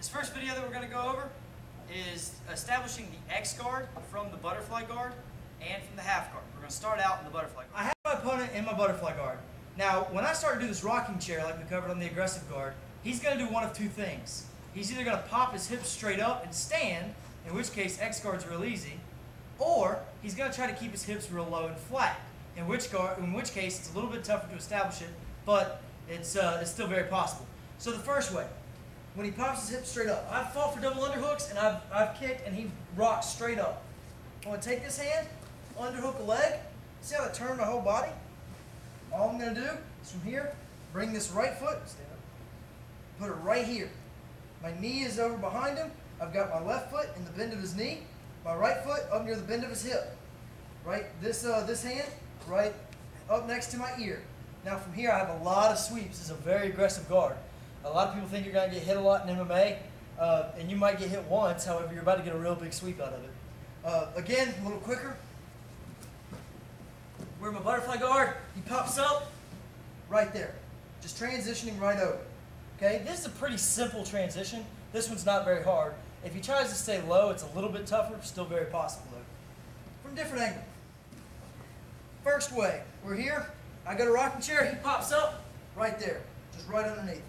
This first video that we're going to go over is establishing the X guard from the butterfly guard and from the half guard. We're going to start out in the butterfly guard. I have my opponent in my butterfly guard. Now, when I start to do this rocking chair like we covered on the aggressive guard, he's going to do one of two things. He's either going to pop his hips straight up and stand, in which case X guard's real easy, or he's going to try to keep his hips real low and flat, in which case it's a little bit tougher to establish it, but it's still very possible. So the first way, when he pops his hips straight up, I've fought for double underhooks and I've kicked and he rocks straight up. I'm going to take this hand, underhook a leg. See how I turn my whole body? All I'm going to do is from here, bring this right foot, stand up, put it right here. My knee is over behind him. I've got my left foot in the bend of his knee, my right foot up near the bend of his hip. Right, this hand right up next to my ear. Now from here I have a lot of sweeps. This is a very aggressive guard. A lot of people think you're going to get hit a lot in MMA, and you might get hit once. However, you're about to get a real big sweep out of it. Again, a little quicker. We're in my butterfly guard. He pops up right there. Just transitioning right over. Okay, this is a pretty simple transition. This one's not very hard. If he tries to stay low, it's a little bit tougher. Still very possible though. From a different angle. First way, we're here. I got a rocking chair. He pops up right there, just right underneath.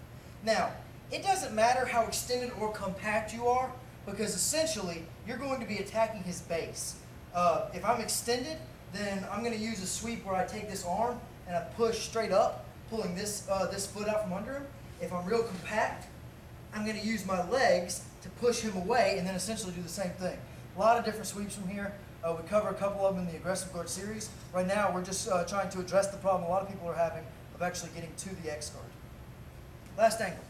Now, it doesn't matter how extended or compact you are, because essentially you're going to be attacking his base. If I'm extended, then I'm going to use a sweep where I take this arm and I push straight up, pulling this foot out from under him. If I'm real compact, I'm going to use my legs to push him away and then essentially do the same thing. A lot of different sweeps from here. We cover a couple of them in the aggressive guard series. Right now we're just trying to address the problem a lot of people are having of actually getting to the X guard. Last angle.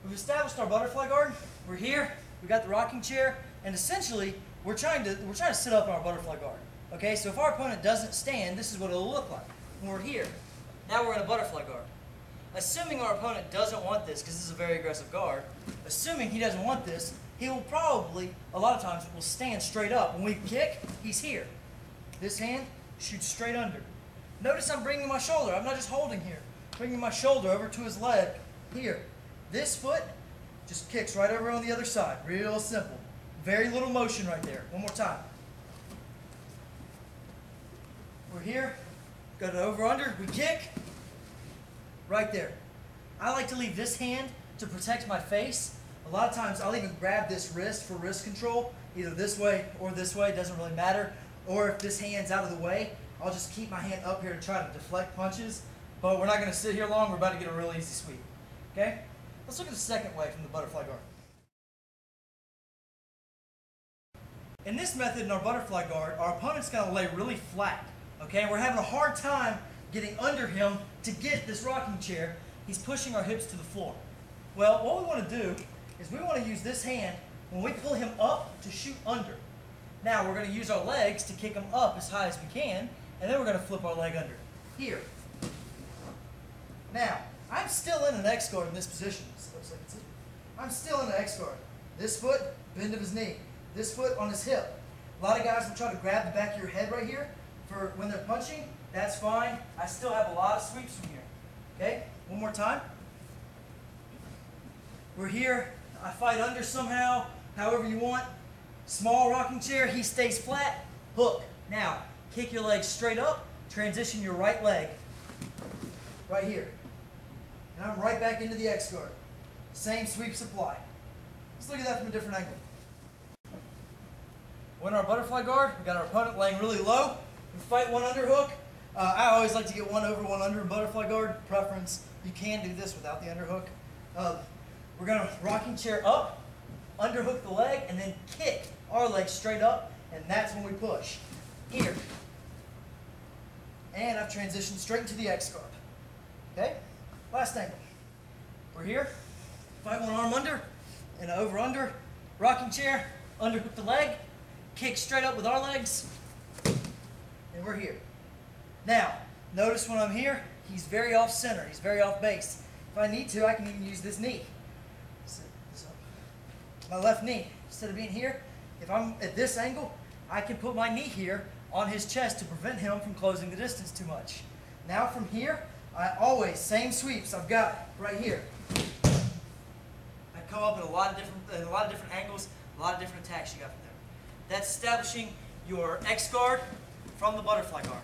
We've established our butterfly guard. We're here. We got the rocking chair, and essentially we're trying to sit up in our butterfly guard. Okay, so if our opponent doesn't stand, this is what it'll look like when we're here. Now we're in a butterfly guard. Assuming our opponent doesn't want this, because this is a very aggressive guard, assuming he doesn't want this, he will probably, a lot of times, will stand straight up. When we kick, he's here. This hand shoots straight under. Notice I'm bringing my shoulder. I'm not just holding here. Bringing my shoulder over to his leg here. This foot just kicks right over on the other side. Real simple. Very little motion right there. One more time. We're here. Got it over under. We kick. Right there. I like to leave this hand to protect my face. A lot of times I'll even grab this wrist for wrist control, either this way or this way, it doesn't really matter. Or if this hand's out of the way, I'll just keep my hand up here to try to deflect punches. But we're not going to sit here long, we're about to get a real easy sweep. Okay? Let's look at the second way from the butterfly guard. In this method, in our butterfly guard, our opponent's going to lay really flat. Okay? We're having a hard time getting under him to get this rocking chair. He's pushing our hips to the floor. Well, what we want to do is we want to use this hand when we pull him up to shoot under. Now we're going to use our legs to kick him up as high as we can, and then we're going to flip our leg under. Here. Now, I'm still in an X guard in this position. I'm still in an X guard. This foot, bend of his knee. This foot on his hip. A lot of guys will try to grab the back of your head right here for when they're punching. That's fine. I still have a lot of sweeps from here. Okay? One more time. We're here. I fight under somehow, however you want. Small rocking chair, he stays flat, hook. Now, kick your leg straight up, transition your right leg. Right here. And I'm right back into the X guard. Same sweeps apply. Let's look at that from a different angle. We're in our butterfly guard, we got our opponent laying really low. We fight one underhook. I always like to get one over, one under in butterfly guard. Preference, you can do this without the underhook. We're going to rocking chair up, underhook the leg, and then kick our leg straight up, and that's when we push. Here. And I've transitioned straight into the X guard. Okay? Last angle. We're here. Fight one arm under, and over under, rocking chair, underhook the leg, kick straight up with our legs, and we're here. Now, notice when I'm here, he's very off center, he's very off base. If I need to, I can even use this knee. My left knee, instead of being here, if I'm at this angle, I can put my knee here on his chest to prevent him from closing the distance too much. Now from here, I always, same sweeps I've got right here. I come up in a lot of different angles, a lot of different attacks you got from there. That's establishing your X guard from the butterfly guard.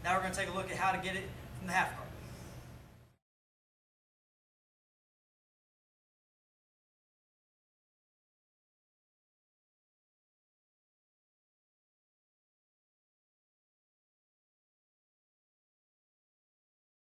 Now we're going to take a look at how to get it from the half guard.